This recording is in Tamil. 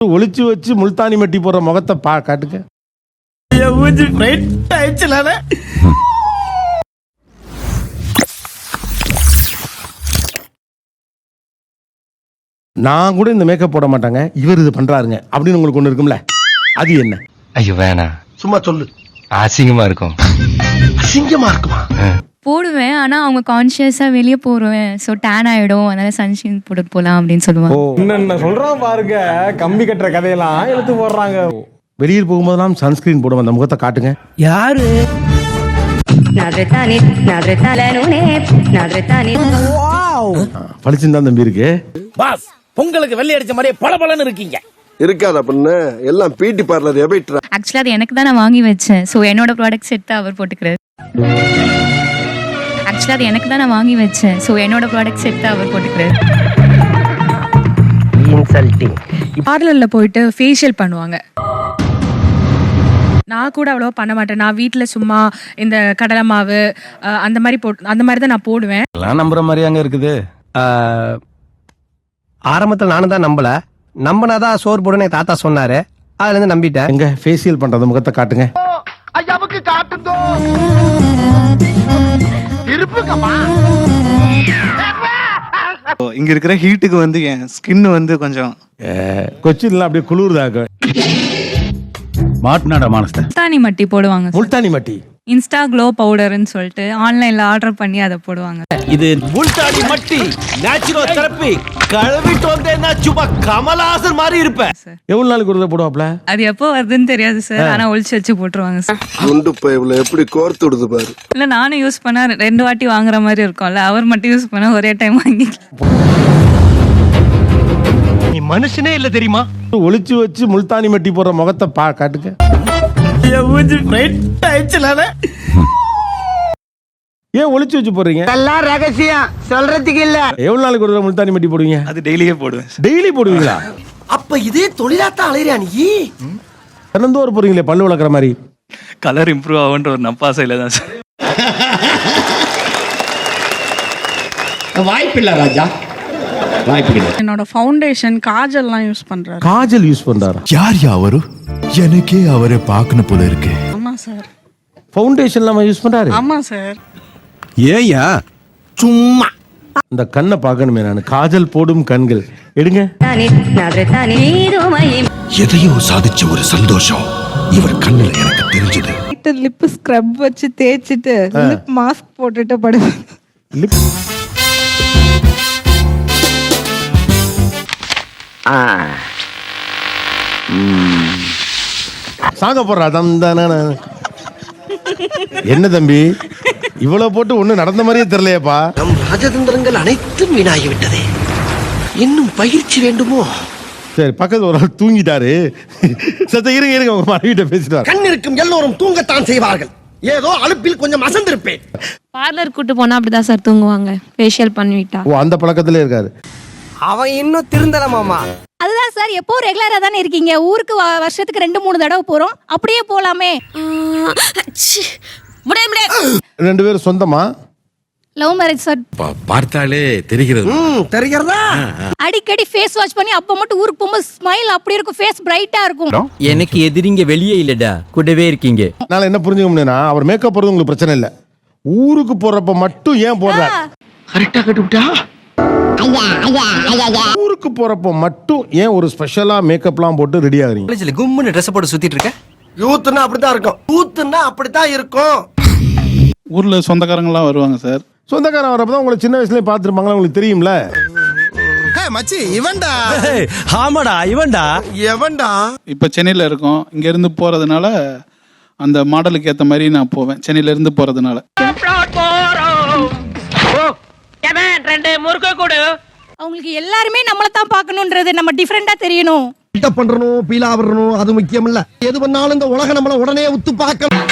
ஒளிச்சு வச்சு முல்தானி மட்டி போற முகத்தை காட்டுங்க. நான் கூட இந்த மேக்கப் போட மாட்டாங்க, இவர் இது பண்றாருங்க அப்படின்னு உங்களுக்கு ஒண்ணு இருக்கும்ல, அது என்ன? ஐயோ வேணாம், சும்மா சொல்லு. அசிங்கமா இருக்கும். அசிங்கமா இருக்குமா? போடுவேன், ஆனா அவங்க கான்சியஸா வெளியே போடுவேன், ஸோ டேன் ஆயிடும், அதனால சன்ஸ்கிரீன் போட்டு போலாம் அப்படின்னு சொல்லுவாங்க. என்ன சொல்றான் பாருங்க, கம்பி கட்டுற கதையெல்லாம் எழுத்து போடுறாங்க. வெளியில் போகும்போதெல்லாம் சன்ஸ்கிரீன் போடுவோம், அந்த முகத்தை காட்டுங்க. யாரு பளிச்சுதான் தம்பி இருக்கு. பாஸ், பொங்கலுக்கு வெள்ளை அடிச்ச மாதிரியே பளபளன்னு இருக்கீங்க. இருக்காதா பொண்ணு, எல்லாம் பிடி பார்லர் எபைட்ரா. ஆக்சுவலா அது எனக்கு தான் நான் வாங்கி வச்சேன், ஸோ என்னோட ப்ராடக்ட் செட் அவர் போட்டுக்கிறாரு. ஆக்சுவலா அது எனக்கு தான் நான் வாங்கி வச்சேன், ஸோ என்னோட ப்ராடக்ட் செட் அவர் போட்டுக்கிறாரு. இன்சல்ட்டிங். பார்லர்ல போயிட்டு ஃபேஷியல் பண்ணுவாங்க. நான் கூட அவ்வளவா பண்ண மாட்டேன். நான் வீட்டுல சும்மா இந்த கடலை மாவு அந்த மாதிரி தான் நான் போடுவேன். எல்லாம் நம்புற மாதிரி அங்க இருக்குது. ஆரம்பத்தில் நானும் தான் நம்பினாதான் சோறு போடுன்னு எங்க தாத்தா சொன்னாரு, அதுல இருந்து நம்பிட்டேன். எங்க ஃபேஷியல் பண்ற அந்த முகத்தை காட்டுங்க. இங்க இருக்கிற ஹீட்டுக்கு வந்து என் ஸ்கின் வந்து கொஞ்சம் கொச்சின்ல அப்படியே குளிர்தாக்க. மாட்டினாடா மானஸ்த. முல்தானி மட்டி போடுவாங்க, முல்தானி மட்டி. இன்ஸ்டா க்ளோ பவுடர்னு சொல்லிட்டு ஆன்லைன்ல ஆர்டர் பண்ணி அதை போடுவாங்க. இது முல்தானி மட்டி நேச்சுரல் தெரப்பி. கழுவிட்டு வந்தேன்னா சும்மா கமலஹாசன் மாதிரி இருப்பேன். எவ்வளவு நாளுக்கு ஒரு போடுவாப்ல? அது எப்போ வருதுன்னு தெரியாது சார், ஆனா ஒளிச்சு வச்சு போட்டுருவாங்க சார். குண்டு பைப்ல எப்படி கோர்த்து விடுது பாரு. இல்ல நானும் யூஸ் பண்ணா 2 வாட்டி வாங்குற மாதிரி இருக்கும்ல, அவர் மட்டும் யூஸ் பண்ணா ஒரே டைம் வாங்கி. நீ மனுஷனே இல்ல தெரியுமா? ஒளிச்சு வச்சு முல்தானி மட்டி போற முகத்தை காட்டுங்க. ஏன் ஒளிச்சு வச்சு போறீங்க? எல்லாம் ரகசியம், சொல்றதுக்கு இல்ல. எவ்வளவு நாளுக்கு ஒரு முல்தானி மட்டி போடுவீங்க? அது டெய்லியே போடுவேன். டெய்லி போடுவீங்களா? அப்ப இதே தொழிலாத்தான் அலையிறியா நீ? தினந்தோறும் போறீங்களே பல்லு வளர்க்குற மாதிரி. கலர் இம்ப்ரூவ் ஆகுன்ற ஒரு நப்பாசையில தான் சார். வாய்ப்பில்லை ராஜா, வாய்ப்பில்லை. என்னோட ஃபவுண்டேஷன் காஜல்லாம் யூஸ் பண்றாரு. காஜல் யூஸ் பண்றாரா? யார் அவரு? எனக்கே அவரை பார்க்கணும் போல இருக்கு. ஆமா சார். ஃபவுண்டேஷன் இல்லாம யூஸ் பண்றாரு? ஆமா சார். ஏயா சும்மா இந்த கண்ணை பார்க்கணுமே நான். காஜல் போடும் கண்கள் எடுங்க. எதையோ சாதிச்ச ஒரு சந்தோஷம் இவர் கண்ணுல எனக்கு தெரிஞ்சது. லிப் ஸ்க்ரப் வச்சு தேய்ச்சிட்டு லிப் மாஸ்க் போட்டுட்டு படுவேன். லிப் சாங்க போடுறா தந்தான. என்ன தம்பி இவ்வளவு போட்டு ஒண்ணு நடந்த மாதிரியே தெரியலையேப்பா. நம் ராஜதந்திரங்கள் அனைத்தும் வீணாகிவிட்டதே. இன்னும் பயிற்சி வேண்டுமோ? சரி, பக்கத்துல ஒரு ஆள் தூங்கிட்டாரு. சத்த இருங்க உங்க மனைவிட்ட பேசிட்டாரு. கண் இருக்கும் எல்லோரும் தூங்கத்தான் செய்வார்கள். ஏதோ அலுப்பில் கொஞ்சம் அசந்திருப்பேன். பார்லர் கூட்டு போனா அப்படிதான் சார் தூங்குவாங்க, ஃபேஷியல் பண்ணிவிட்டா. ஓ, அந்த பழக்கத்திலே இருக்காரு. அவன் இன்னும் திருந்தல மாமா. அதுதான் சார், எப்போ ரெகுலரா தானே இருக்கீங்க, ஊருக்கு வருஷத்துக்கு 2-3 தடவை போறோம், அப்படியே போலாமே. 2 பேரும் சொந்தமா? Love marriage sir. பார்த்தாலே தெரிகிறது. தெரிகிறதா? அடிக்கடி ஃபேஸ் வாஷ் பண்ணி அப்ப மட்டும் ஊருக்கு போகும்போது ஸ்மைல் அப்படி இருக்கும், ஃபேஸ் பிரைட்டா இருக்கும். எனக்கு எதிரிங்க வெளியே இல்லடா, கூடவே இருக்கீங்க. நான் என்ன புரிஞ்சுக்க முடியும்னா, அவர் மேக்கப் போறது உங்களுக்கு பிரச்சனை இல்ல, ஊருக்கு போறப்ப மட்டும் ஏன் போடுறாரு? கரெக்டா கட்டுவிட்டா? ஊருக்கு போறப்ப மட்டும் ஏன் ஒரு ஸ்பெஷலா மேக்கப்லாம் போட்டு ரெடி ஆகுறீங்க? காலேஜ்ல கும்முன்னு ட்ரெஸ் போட்டு சுத்திட்டு இருக்க. யூத்னா அப்படிதான் இருக்கும். யூத்னா அப்படிதான் இருக்கும். ஊர்ல சொந்தக்காரங்க எல்லாம் வருவாங்க சார். சொந்தக்காரன் வரப்பதான் உங்களை சின்ன வயசுலயே பாத்துருப்பாங்களா, உங்களுக்கு தெரியும்ல. மச்சி இவன்டா. ஆமாடா இவன்டா. எவன்டா? இப்ப சென்னையில இருக்கோம், இங்க இருந்து போறதுனால அந்த மாடலுக்கு ஏத்த மாதிரி நான் போவேன், சென்னையில இருந்து போறதுனால. அவங்களுக்கு எல்லாருமே நம்மள தான் பார்க்கணும்ன்றது, நம்ம டிஃபரெண்டா தெரியணும். பில்டப் பண்றணும், பீலா வரணும், அது முக்கியம் இல்ல. எது பண்ணாலும் இந்த உலகம் நம்மள உடனே உத்து பார்க்கணும்.